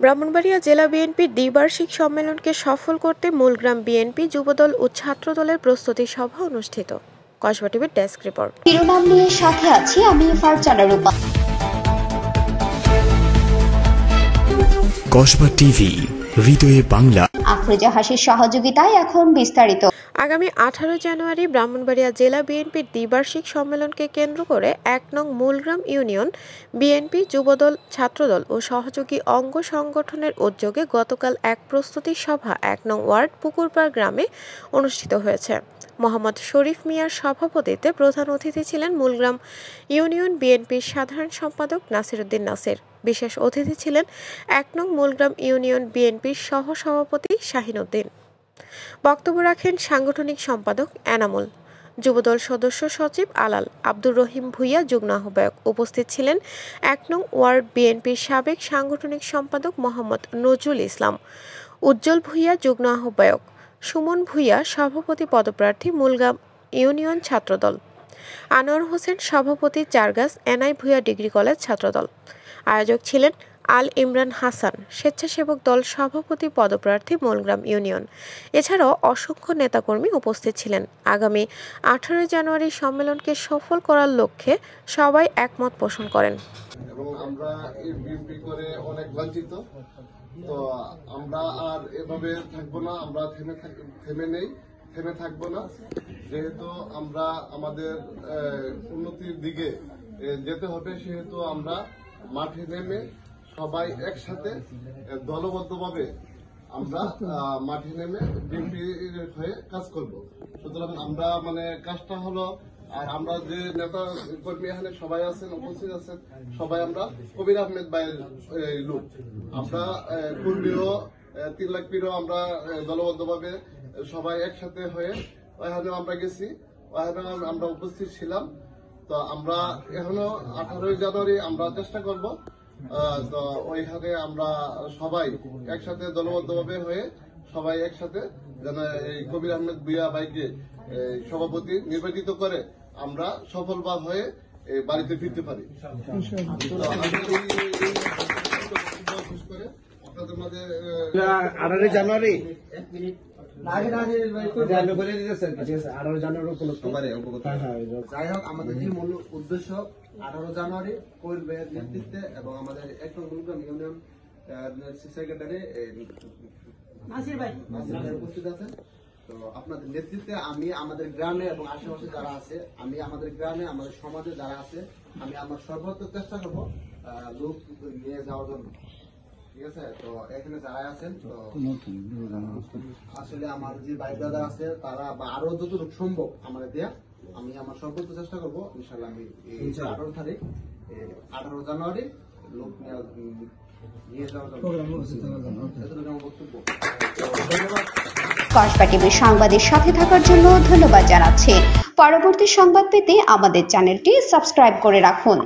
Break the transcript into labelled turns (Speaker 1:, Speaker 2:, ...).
Speaker 1: ব্রাহ্মণবাড়িয়া জেলা বিএনপির দ্বিবার্ষিক সম্মেলনকে সফল করতে মূলগ্রাম বিএনপি যুবদল ও ছাত্রদলের প্রস্তুতি সভা অনুষ্ঠিত। কসবা টিভির ডেস্ক রিপোর্ট।
Speaker 2: শিরোনাম নিয়ে সাথে আছি আমি ফারজানা রূপা।
Speaker 3: কসবা টিভি, হৃদয়ে বাংলা।
Speaker 2: আফরোজা হাসির সহযোগিতায় এখন বিস্তারিত।
Speaker 1: আগামী 18 জানুয়ারি ব্রাহ্মণবাড়িয়া জেলা বিএনপির দ্বিবার্ষিক সম্মেলনকে কেন্দ্র করে 1 নং মূলগ্রাম ইউনিয়ন বিএনপি যুবদল, ছাত্রদল ও সহযোগী অঙ্গ সংগঠনের উদ্যোগে গতকাল এক প্রস্তুতি সভা 1 নং ওয়ার্ড পুকুরপাড় গ্রামে অনুষ্ঠিত হয়েছে। মোহাম্মদ শরীফ মিয়ার সভাপতিত্বে প্রধান অতিথি ছিলেন মূলগ্রাম ইউনিয়ন বিএনপির সাধারণ সম্পাদক নাসিরউদ্দিন নাসির। বিশেষ অতিথি ছিলেন 1 নং মূলগ্রাম ইউনিয়ন বিএনপির সহসভাপতি শাহিন উদ্দিন। বক্তব্য রাখেন সাংগঠনিক সম্পাদক এনামুল, যুবদল সদস্য সচিব আলাল, আব্দুর রহিম ভূঁইয়া যুগ্ম আহ্বায়ক। উপস্থিত ছিলেন 1 নং ওয়ার্ড বিএনপির সাবেক সাংগঠনিক সম্পাদক মোহাম্মদ নজরুল ইসলাম, উজ্জ্বল ভূঁইয়া যুগ্ম আহ্বায়ক, সুমন ভূঁইয়া সভাপতি পদপ্রার্থী মূলগ্রাম ইউনিয়ন ছাত্রদল, আনোয়ার হোসেন সভাপতি Chargachh NI Bhuiyan degree college Chhatra Dal. আয়োজক ছিলেন আল ইমরান হাসান, স্বেচ্ছাসেবক দল সভাপতি পদপ্রার্থী মূলগ্রাম ইউনিয়ন। এছাড়াও অসংখ্য নেতাকর্মী উপস্থিত ছিলেন। আগামী 18 জানুয়ারি সম্মেলনকে সফল করার লক্ষ্যে সবাই একমত পোষণ করেন।
Speaker 4: এবং আমরা এই বিএনপি করে অনেক লাঞ্ছিত, তো আমরা আর এভাবে থাকবো না, আমরা থেমে থাকবো না। যেহেতু আমরা আমাদের উন্নতির দিকে যেতে হবে, সেহেতু আমরা মাঠে নেমে সবাই একসাথে দলবদ্ধভাবে আমরা মাঠে নেমে বিএনপির হয়ে কাজ করব। সুতরাং আমরা কাজটা হলো, আর আমরা যে নেতা কর্মী এখানে সবাই আছেন, উপস্থিত আছেন, সবাই আমরা কবির আহমেদ ভাইয়ের লোক। আমরা পূর্বেও 3 লাখ পীরও আমরা দলবদ্ধভাবে সবাই একসাথে হয়ে ওখানে আমরা গেছি, ওখানে আমরা উপস্থিত ছিলাম। তো আমরা এখনো 18 জানুয়ারি আমরা চেষ্টা করব, তো ওইখানে আমরা সবাই একসাথে দলবদ্ধভাবে হয়ে সবাই একসাথে যেন এই কবির আহমেদ ভূঁইয়া ভাইকে সভাপতি নির্বাচিত করে আমরা সফলভাব হয়ে বাড়িতে ফিরতে পারি। আপনাদের মাঝে
Speaker 5: 18 জানুয়ারি
Speaker 6: যাই হোক, আমাদের যে মূল উদ্দেশ্য 18 জানুয়ারি কবির নেতৃত্বে এবং আমাদের 1 নং মূলগ্রাম ইউনিয়ন সেক্রেটারি নাসির ভাই উপস্থিত আছেন। তো আপনাদের নেতৃত্বে আমি আমাদের গ্রামে এবং আশেপাশে যারা আছে, আমি আমাদের গ্রামে আমাদের সমাজে যারা আছে, আমি আমার সর্বোচ্চ চেষ্টা করবো লোক নিয়ে যাওয়ার জন্য। ঠিক আছে, তো এখানে যারা আছেন, তো আসলে আমার যে ভাই ব্রাদার আছে তারা বা আরো যতটুকু সম্ভব আমার দেয়া, আমি আমার সর্বোচ্চ চেষ্টা করবো। ইনশাল্লাহ আমি 18 তারিখ 18 জানুয়ারি লোক নিয়ে যাওয়ার জন্য বক্তব্য।
Speaker 2: কসবা টিভির সংবাদের সাথে থাকার জন্য ধন্যবাদ জানাচ্ছি। পরবর্তী সংবাদ পেতে আমাদের চ্যানেলটি সাবস্ক্রাইব করে রাখুন।